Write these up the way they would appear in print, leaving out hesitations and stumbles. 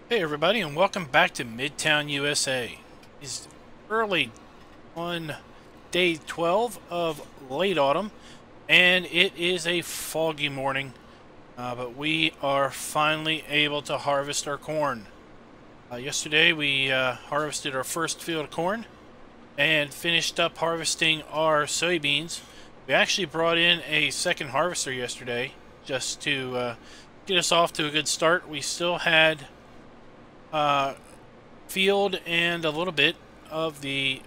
Hey everybody, and welcome back to Midtown, USA. It's early on day 12 of late autumn, and it is a foggy morning, but we are finally able to harvest our corn. Yesterday we harvested our first field of corn and finished up harvesting our soybeans. We actually brought in a second harvester yesterday just to get us off to a good start. We still had field and a little bit of soybeans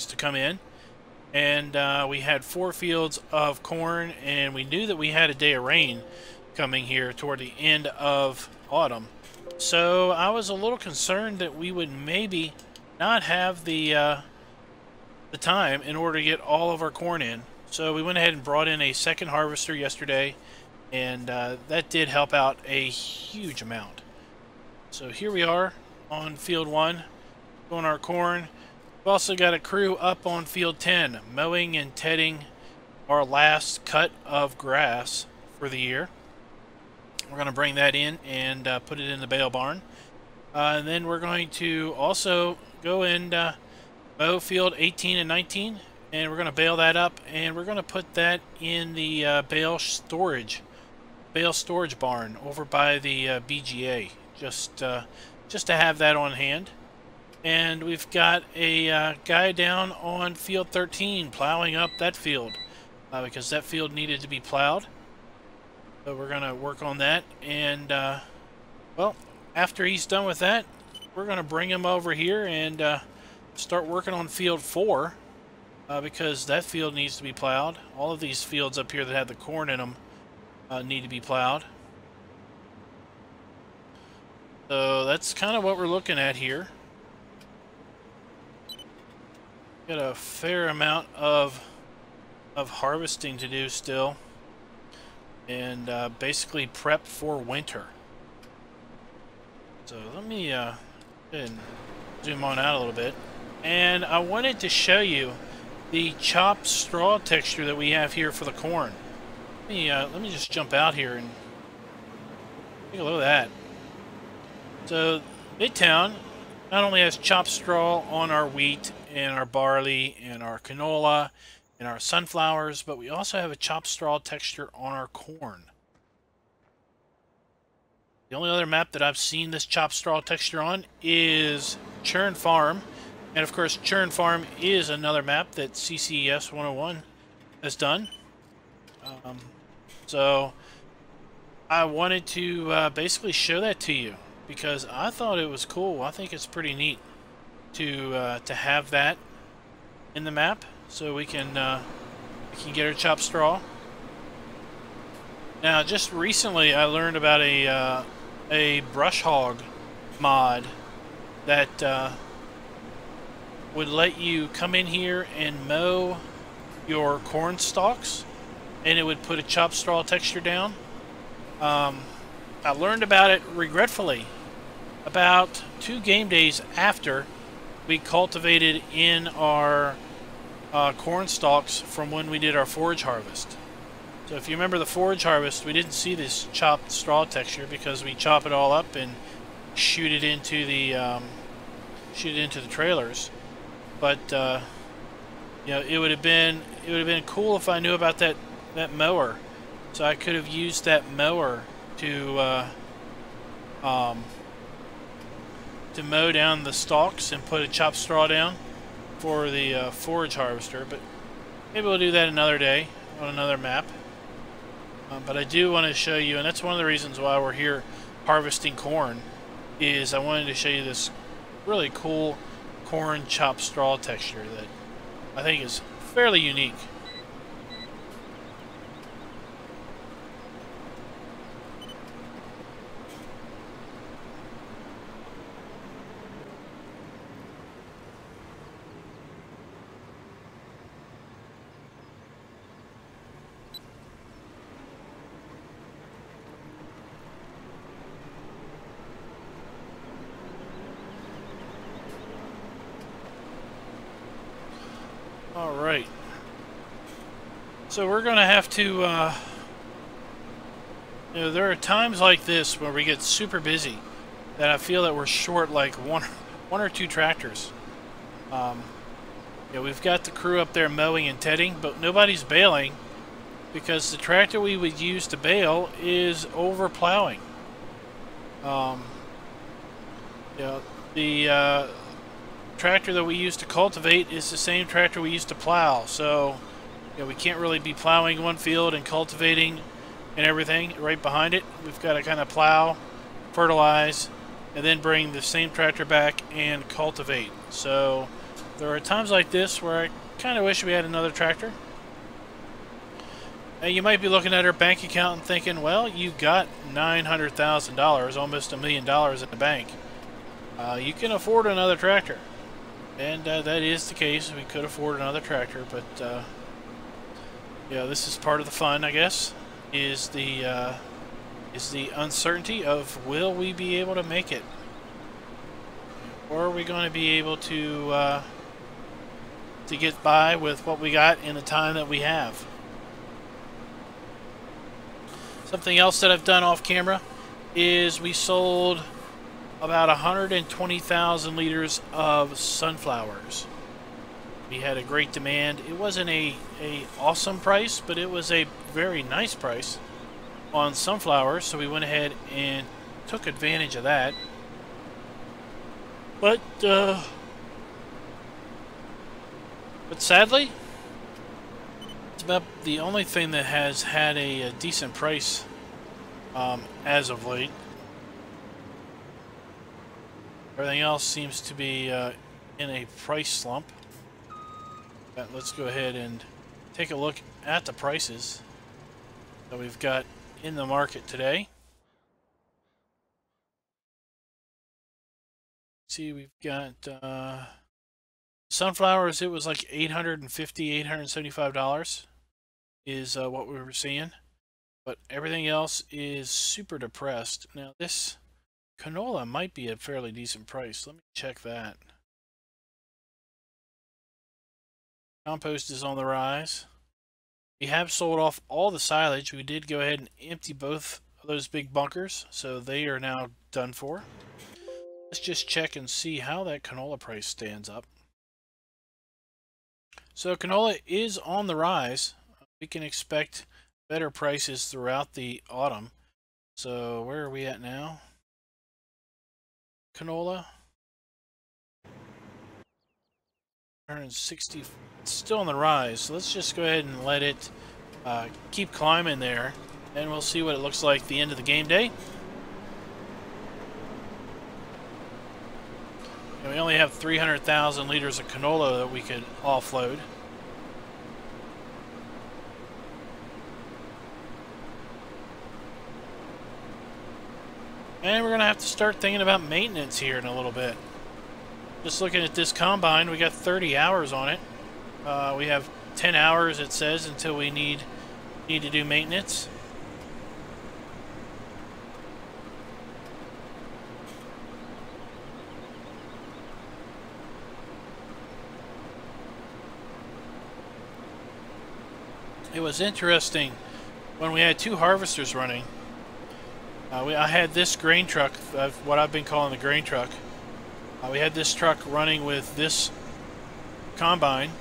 to come in, and we had 4 fields of corn, and we knew that we had a day of rain coming here toward the end of autumn. So I was a little concerned that we would maybe not have the time in order to get all of our corn in. So we went ahead and brought in a second harvester yesterday, and that did help out a huge amount. So here we are on field 1, doing our corn. We've also got a crew up on field 10, mowing and tedding our last cut of grass for the year. We're going to bring that in and put it in the bale barn. And then we're going to also go and mow field 18 and 19, and we're going to bale that up, and we're going to put that in the bale storage barn over by the BGA. Just to have that on hand. And we've got a guy down on field 13 plowing up that field because that field needed to be plowed. So we're going to work on that, and well, after he's done with that, we're going to bring him over here and start working on field 4 because that field needs to be plowed. All of these fields up here that have the corn in them need to be plowed. So that's kind of what we're looking at here. Got a fair amount of harvesting to do still, and basically prep for winter. So let me go ahead and zoom on out a little bit, and I wanted to show you the chopped straw texture that we have here for the corn. Let me just jump out here and take a look at that. So Midtown not only has chopped straw on our wheat and our barley and our canola and our sunflowers, but we also have a chopped straw texture on our corn. The only other map that I've seen this chopped straw texture on is Churn Farm, and of course Churn Farm is another map that CCES 101 has done. So I wanted to basically show that to you, because I thought it was cool. I think it's pretty neat to have that in the map, so we can get our chopped straw. Now, just recently, I learned about a brush hog mod that would let you come in here and mow your corn stalks, and it would put a chopped straw texture down. I learned about it, regretfully, about 2 game days after we cultivated in our corn stalks from when we did our forage harvest. So if you remember the forage harvest, we didn't see this chopped straw texture because we chop it all up and shoot it into the trailers. But you know, it would have been cool if I knew about that mower, so I could have used that mower to mow down the stalks and put a chopped straw down for the forage harvester. But maybe we'll do that another day on another map. But I do want to show you, and that's one of the reasons why we're here harvesting corn, is I wanted to show you this really cool corn chopped straw texture that I think is fairly unique. Alright, so we're going to have to You know, there are times like this where we get super busy that I feel that we're short like one or two tractors. You know, we've got the crew up there mowing and tedding, but nobody's baling because the tractor we would use to bale is over plowing. You know, the tractor that we use to cultivate is the same tractor we use to plow, so you know, we can't really be plowing one field and cultivating and everything right behind it. We've got to kind of plow, fertilize, and then bring the same tractor back and cultivate. So there are times like this where I kind of wish we had another tractor. And you might be looking at our bank account and thinking, well, you've got $900,000, almost $1 million in the bank. You can afford another tractor. And that is the case. We could afford another tractor, but yeah, this is part of the fun, I guess, is the uncertainty of will we be able to make it? Or are we going to be able to get by with what we got in the time that we have? Something else that I've done off camera is we sold about 120,000 liters of sunflowers. We had a great demand. It wasn't a awesome price, but it was a very nice price on sunflowers, so we went ahead and took advantage of that. But sadly, it's about the only thing that has had a decent price as of late. Everything else seems to be in a price slump. Let's go ahead and take a look at the prices that we've got in the market today. See, we've got sunflowers. It was like $850, $875 is what we were seeing, but everything else is super depressed. Now this canola might be a fairly decent price. Let me check that. Compost is on the rise. We have sold off all the silage. We did go ahead and empty both of those big bunkers, so they are now done for. Let's just check and see how that canola price stands up. So canola is on the rise. We can expect better prices throughout the autumn. So where are we at now? Canola 160, it's still on the rise, so let's just go ahead and let it keep climbing there, and we'll see what it looks like at the end of the game day. And we only have 300,000 liters of canola that we could offload. And we're going to have to start thinking about maintenance here in a little bit. Just looking at this combine, we got 30 hours on it. We have 10 hours, it says, until we need to do maintenance. It was interesting when we had two harvesters running. I had this grain truck, what I've been calling the grain truck. We had this truck running with this combine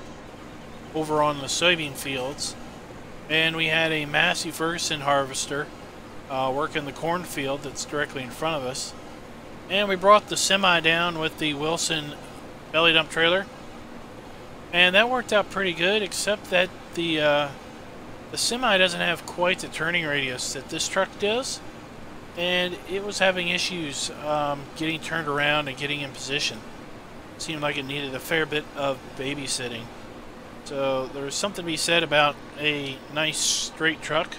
over on the soybean fields, and we had a Massey Ferguson harvester working the cornfield that's directly in front of us. And we brought the semi down with the Wilson belly dump trailer, and that worked out pretty good, except that the semi doesn't have quite the turning radius that this truck does. And it was having issues getting turned around and getting in position. It seemed like it needed a fair bit of babysitting. So there was something to be said about a nice straight truck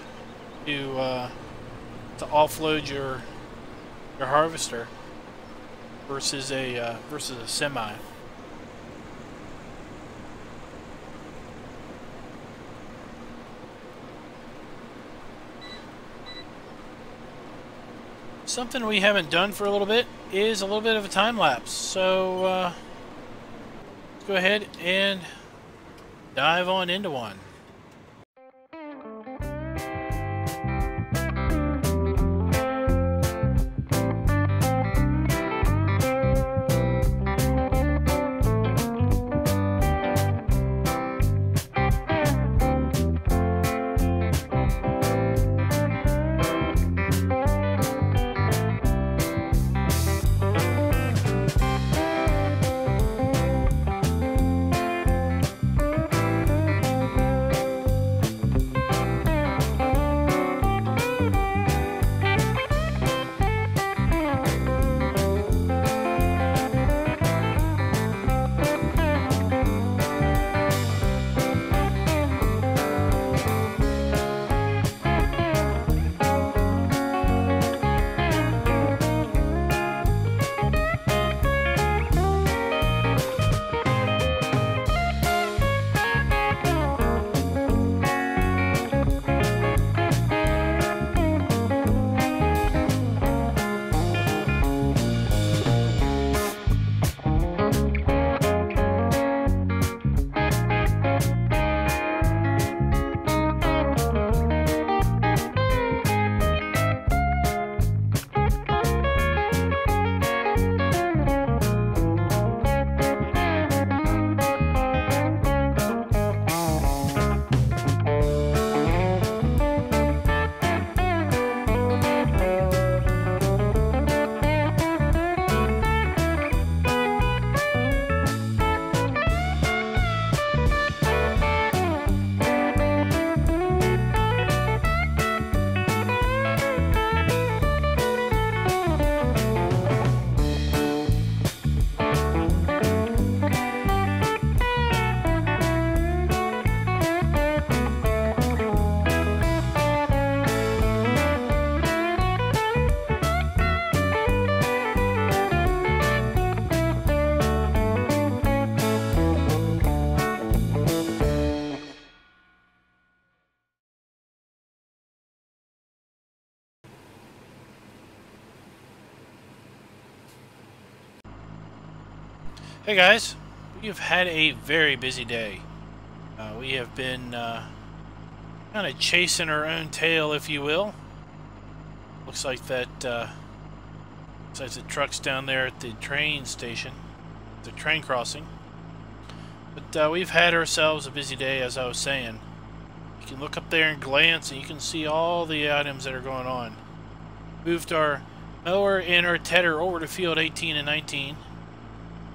to offload your harvester versus a semi. Something we haven't done for a little bit is a little bit of a time lapse. So let's go ahead and dive on into one. Hey guys, we've had a very busy day. We have been kind of chasing our own tail, if you will. Looks like the truck's down there at the train station, the train crossing. But we've had ourselves a busy day, as I was saying. You can look up there and glance, and you can see all the items that are going on. Moved our mower and our tedder over to field 18 and 19.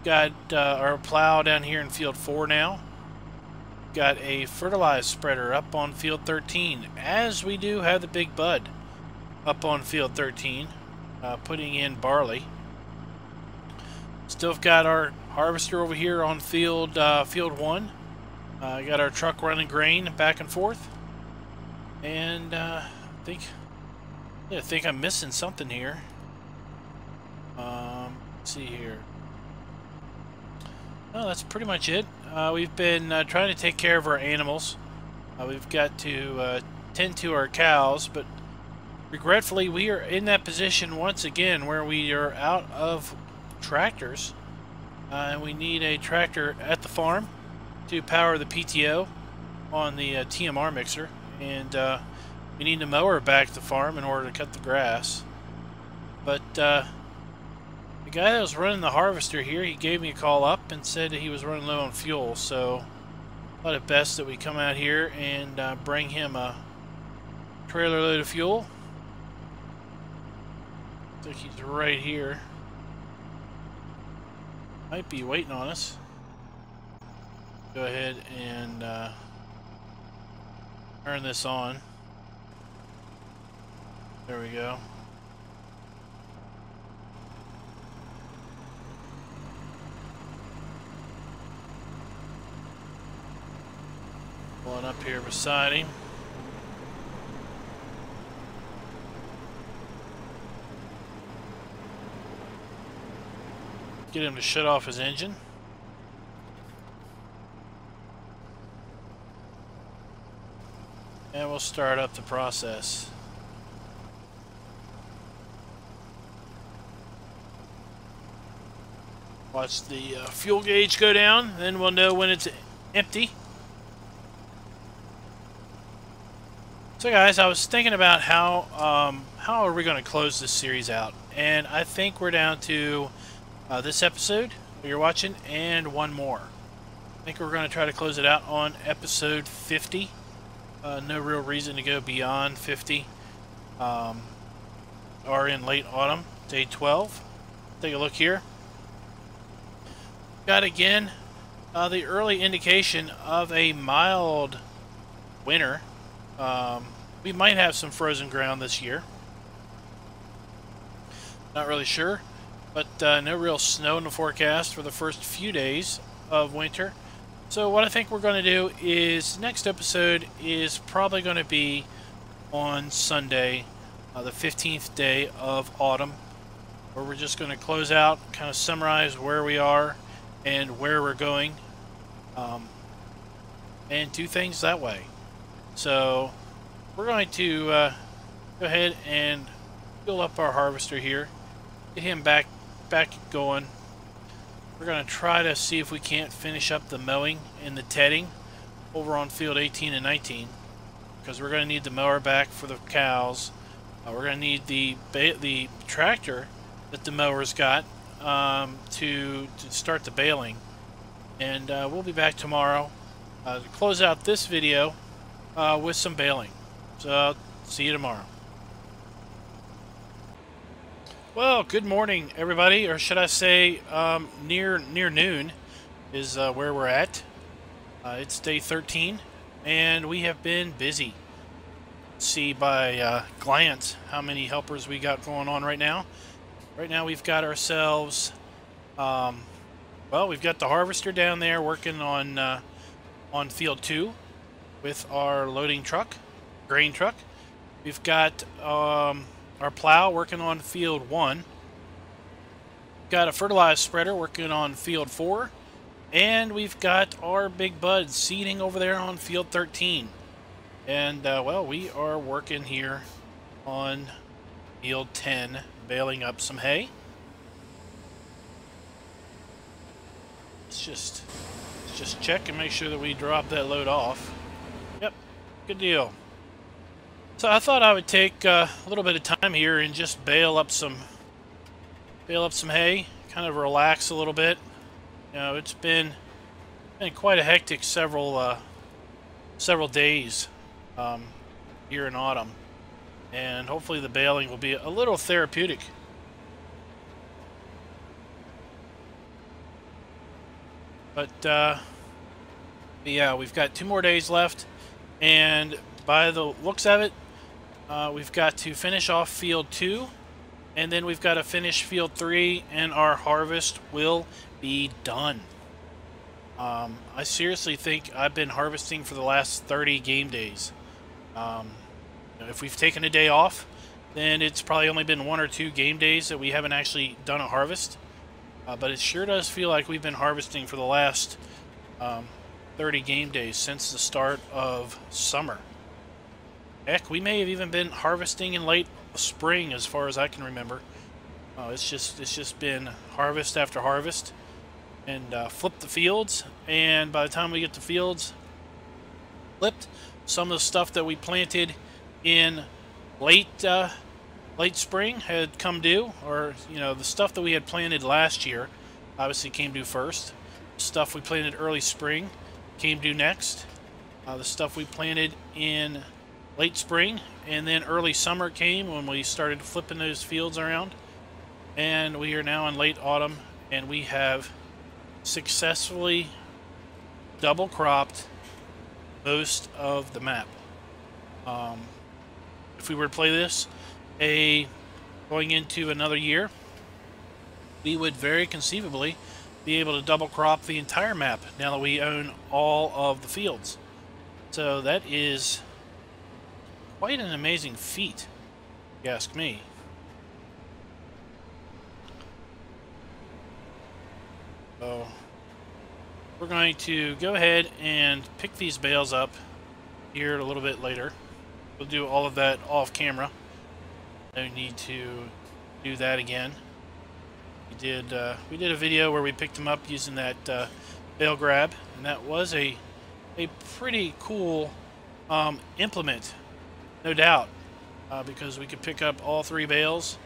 Got our plow down here in field 4 now. Got a fertilizer spreader up on field 13, as we do have the big bud up on field 13, putting in barley. Still got our harvester over here on field 1. Got our truck running grain back and forth, and I think I'm missing something here. Let's see here. No, that's pretty much it. We've been trying to take care of our animals. We've got to tend to our cows, but regretfully we are in that position once again where we are out of tractors. And we need a tractor at the farm to power the PTO on the TMR mixer. And we need a mower back at the farm in order to cut the grass. But the guy that was running the harvester here, he gave me a call up and said that he was running low on fuel, so I thought it best that we come out here and bring him a trailer load of fuel. I think he's right here. Might be waiting on us. Go ahead and turn this on. There we go. Pulling up here beside him. Get him to shut off his engine. And we'll start up the process. Watch the fuel gauge go down, then we'll know when it's empty. So guys, I was thinking about how are we going to close this series out, and I think we're down to this episode that you're watching and one more. I think we're going to try to close it out on episode 50. No real reason to go beyond 50. Or in late autumn, day 12. Take a look here. Got again the early indication of a mild winter. We might have some frozen ground this year. Not really sure, but no real snow in the forecast for the first few days of winter. So what I think we're going to do is, next episode is probably going to be on Sunday, the 15th day of autumn, where we're just going to close out, kind of summarize where we are and where we're going, and do things that way. So we're going to go ahead and fill up our harvester here, get him back going. We're going to try to see if we can't finish up the mowing and the tedding over on field 18 and 19, because we're going to need the mower back for the cows. We're going to need the tractor that the mower's got to start the baling, and we'll be back tomorrow to close out this video with some baling. So see you tomorrow. Well, good morning, everybody, or should I say, near noon is where we're at. It's day 13, and we have been busy. See by glance how many helpers we got going on right now. Right now, we've got ourselves. Well, we've got the harvester down there working on field 2 with our loading truck, grain truck. We've got our plow working on field 1. Got a fertilizer spreader working on field 4. And we've got our big bud seeding over there on field 13. And, well, we are working here on field 10, baling up some hay. let's just check and make sure that we drop that load off. Yep, good deal. So I thought I would take a little bit of time here and just bale up some hay, kind of relax a little bit. You know, it's been quite a hectic several days here in autumn, and hopefully the baling will be a little therapeutic. But yeah, we've got 2 more days left, and by the looks of it, we've got to finish off field 2, and then we've got to finish field 3, and our harvest will be done. I seriously think I've been harvesting for the last 30 game days. If we've taken a day off, then it's probably only been 1 or 2 game days that we haven't actually done a harvest. But it sure does feel like we've been harvesting for the last 30 game days since the start of summer. Heck, we may have even been harvesting in late spring, as far as I can remember. It's just been harvest after harvest, and flip the fields. And by the time we get the fields flipped, some of the stuff that we planted in late spring had come due, or the stuff that we had planted last year obviously came due first. The stuff we planted early spring came due next. The stuff we planted in late spring and then early summer came when we started flipping those fields around. And we are now in late autumn, and we have successfully double cropped most of the map. If we were to play this going into another year, we would very conceivably be able to double crop the entire map now that we own all of the fields. So that is quite an amazing feat, if you ask me. So we're going to go ahead and pick these bales up here a little bit later. We'll do all of that off camera. No need to do that again. We did a video where we picked them up using that bale grab, and that was a pretty cool implement, no doubt, because we could pick up all 3 bales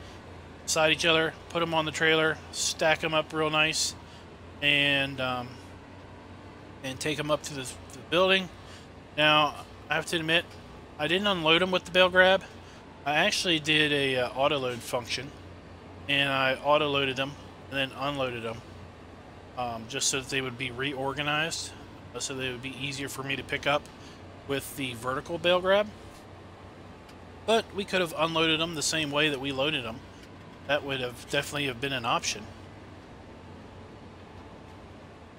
beside each other, put them on the trailer, stack them up real nice, and take them up to the building. Now, I have to admit, I didn't unload them with the bale grab. I actually did a auto load function, and I auto loaded them and then unloaded them, just so that they would be reorganized, so they would be easier for me to pick up with the vertical bale grab. But we could have unloaded them the same way that we loaded them. That would have definitely have been an option.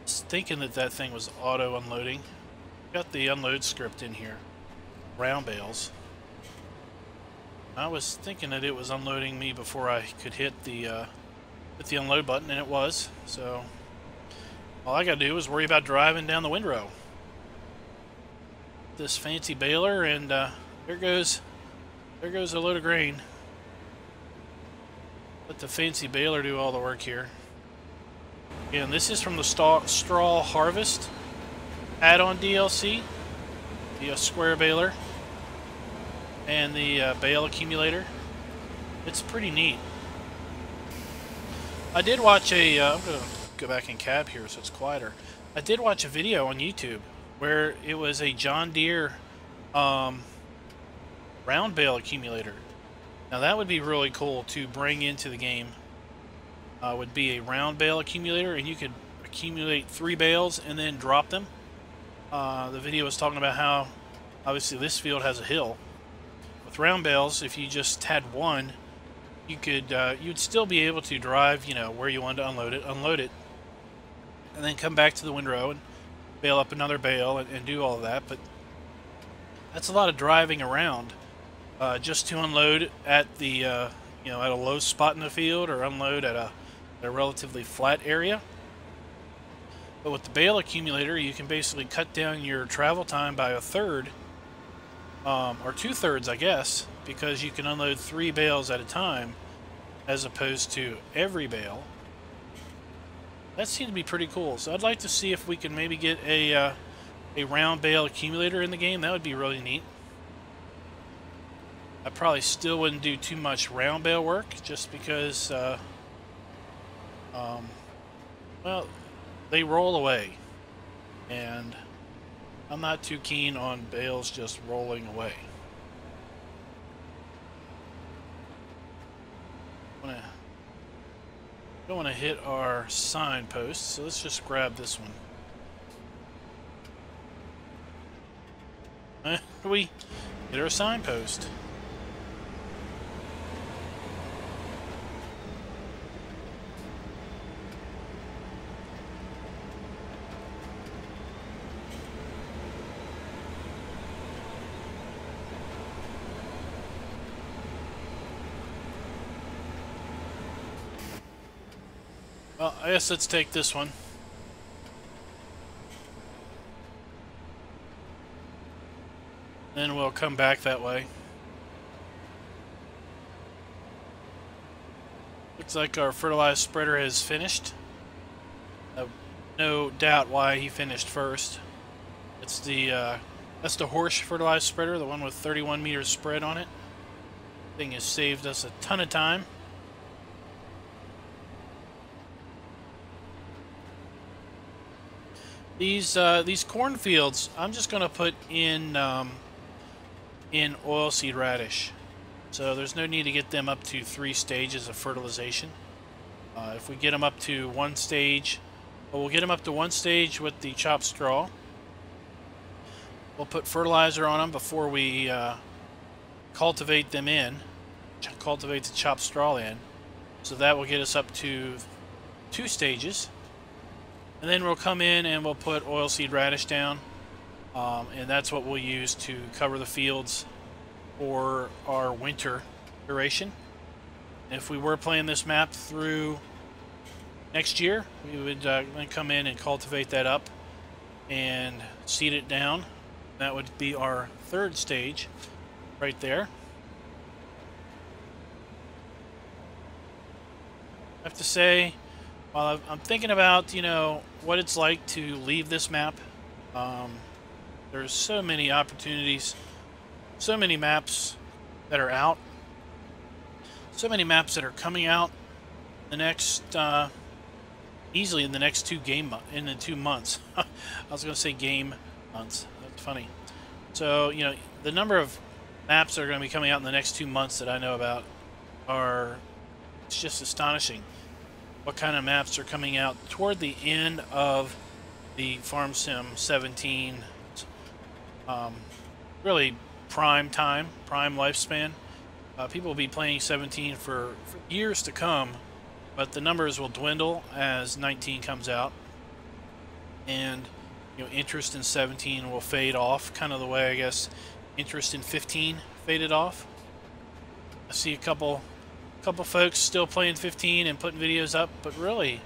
I was thinking that thing was auto unloading. Got the unload script in here. Round bales. I was thinking that it was unloading me before I could hit the unload button, and it was. So all I gotta do is worry about driving down the windrow. This fancy baler, and there goes a load of grain. Let the fancy baler do all the work here. Again, this is from the Straw Harvest add-on DLC, the square baler and the bale accumulator. It's pretty neat. I did watch I'm going to go back in cab here so it's quieter. I did watch a video on YouTube where it was a John Deere round bale accumulator. Now that would be really cool to bring into the game. Would be a round bale accumulator, and you could accumulate 3 bales and then drop them. The video was talking about how obviously this field has a hill. With round bales, if you just had one, you could you'd still be able to drive, where you wanted to unload it, and then come back to the windrow and bale up another bale and do all of that. But that's a lot of driving around just to unload at the at a low spot in the field, or unload at a relatively flat area. But with the bale accumulator, you can basically cut down your travel time by 1/3, or 2/3, I guess, because you can unload 3 bales at a time, as opposed to every bale. That seemed to be pretty cool. So I'd like to see if we can maybe get a round bale accumulator in the game. That would be really neat. I probably still wouldn't do too much round bale work just because, well, they roll away. And I'm not too keen on bales just rolling away. Don't want to hit our signpost, so let's just grab this one. We hit our signpost. Well, I guess let's take this one. Then we'll come back that way. Looks like our fertilized spreader has finished. No doubt why he finished first. It's that's the horse fertilized spreader, the one with 31 meters spread on it. Thing has saved us a ton of time. These cornfields, I'm just going to put in oilseed radish. So there's no need to get them up to 3 stages of fertilization. If we get them up to 1 stage, well, we'll get them up to 1 stage with the chopped straw. We'll put fertilizer on them before we cultivate them in, cultivate the chopped straw in. So that will get us up to 2 stages. And then we'll come in and we'll put oilseed radish down, and that's what we'll use to cover the fields for our winter duration. If we were playing this map through next year, we would then come in and cultivate that up and seed it down. That would be our 3rd stage right there. I have to say, while I'm thinking about, you know, what it's like to leave this map, there's so many opportunities, so many maps that are out, so many maps that are coming out the next, easily in the next 2 months. I was going to say game months. That's funny. So, you know, the number of maps that are going to be coming out in the next 2 months that I know about it's just astonishing. What kind of maps are coming out toward the end of the FS17 really prime time, prime lifespan. People will be playing 17 for years to come, but the numbers will dwindle as 19 comes out, and you know, interest in 17 will fade off, kind of the way I guess interest in 15 faded off. I see a couple folks still playing 15 and putting videos up, but really,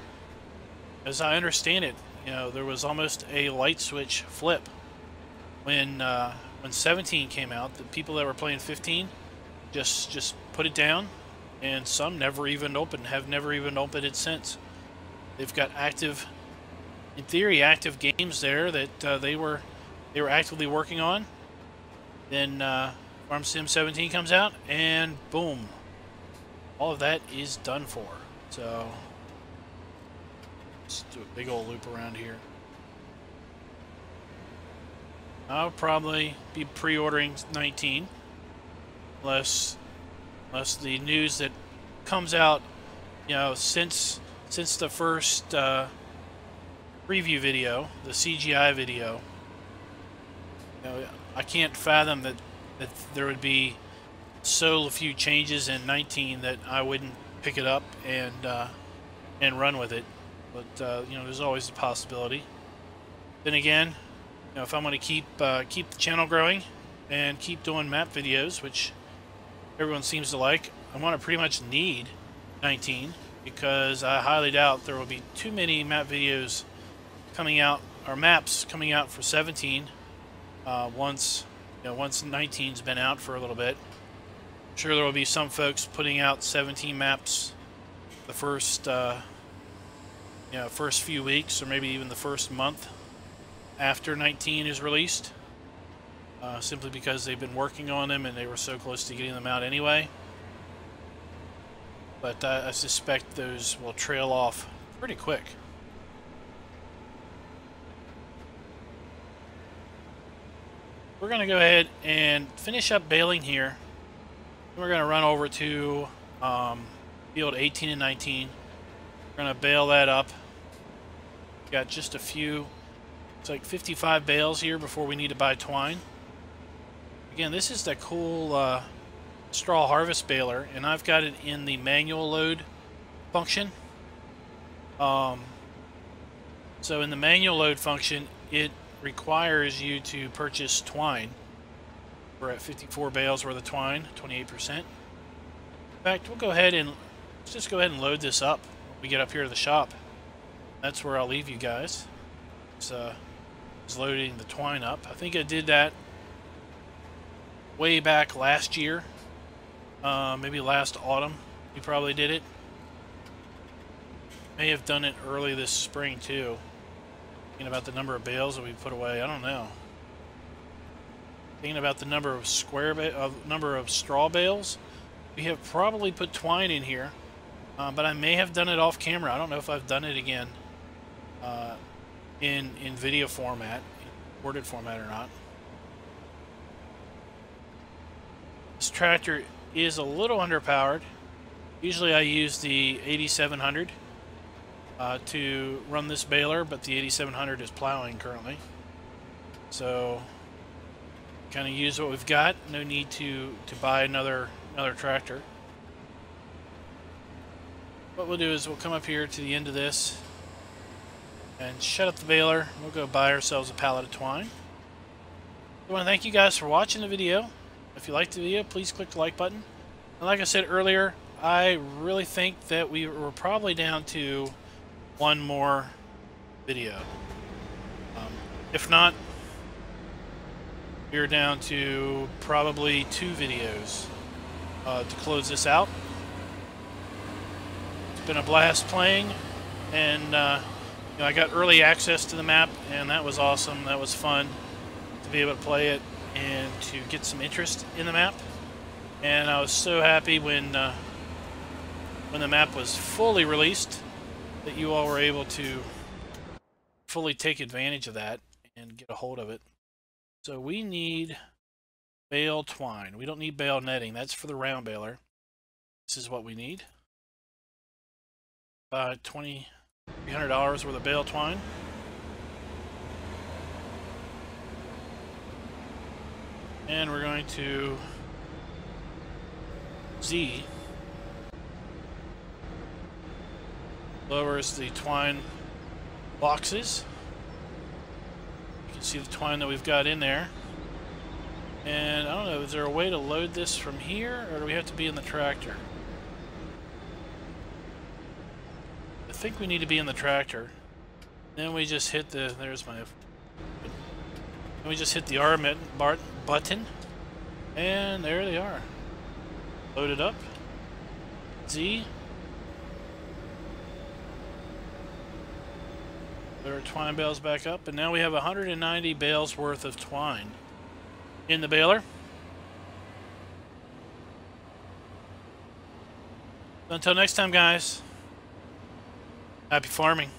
as I understand it, you know, there was almost a light switch flip when 17 came out. The people that were playing 15 just put it down, and some have never even opened it since. They've got active, in theory, active games there that they were actively working on. Then FS17 comes out, and boom, all of that is done for. So let's do a big old loop around here. I'll probably be pre-ordering 19, unless the news that comes out, you know, since the first preview video, the CGI video. You know, I can't fathom that there would be so few changes in 19 that I wouldn't pick it up and run with it. But you know, there's always a possibility. Then again, you know, if I'm going to keep the channel growing and keep doing map videos, which everyone seems to like, I'm going to pretty much need 19, because I highly doubt there will be too many map videos coming out, or maps coming out for 17 once 19's been out for a little bit. I'm sure there will be some folks putting out 17 maps the first first few weeks or maybe even the first month after 19 is released, simply because they've been working on them and they were so close to getting them out anyway. But I suspect those will trail off pretty quick. We're going to go ahead and finish up baling here. We're going to run over to field 18 and 19. We're going to bale that up. Got just a few, it's like 55 bales here before we need to buy twine. Again, this is the cool straw harvest baler, and I've got it in the manual load function. So in the manual load function, it requires you to purchase twine. We're at 54 bales worth of twine, 28%. In fact, we'll go ahead and let's just go ahead and load this up when we get up here to the shop. That's where I'll leave you guys. It's loading the twine up. I think I did that way back last year. Maybe last autumn. You probably did it. May have done it early this spring too. Thinking about the number of bales that we put away. I don't know. Thinking about the number of number of straw bales. We have probably put twine in here, but I may have done it off camera. I don't know if I've done it again in video format, in recorded format or not. This tractor is a little underpowered. Usually I use the 8700 to run this baler, but the 8700 is plowing currently. So kind of use what we've got. No need to buy another tractor. What we'll do is we'll come up here to the end of this and shut up the baler. We'll go buy ourselves a pallet of twine. I want to thank you guys for watching the video. If you liked the video, please click the like button. And like I said earlier, I really think that we were probably down to one more video. If not, we're down to probably 2 videos to close this out. It's been a blast playing, and I got early access to the map, and that was awesome. That was fun to be able to play it and to get some interest in the map. And I was so happy when the map was fully released that you all were able to fully take advantage of that and get a hold of it. So we need bale twine. We don't need bale netting. That's for the round baler. This is what we need. $2,300 worth of bale twine. And we're going to Z lowers the twine boxes. You can see the twine that we've got in there. And I don't know, is there a way to load this from here, or do we have to be in the tractor? I think we need to be in the tractor. Then we just hit the, there's my, then we just hit the R button, and there they are. Loaded up. Z. There are twine bales back up, and now we have 190 bales worth of twine in the baler. Until next time, guys, happy farming.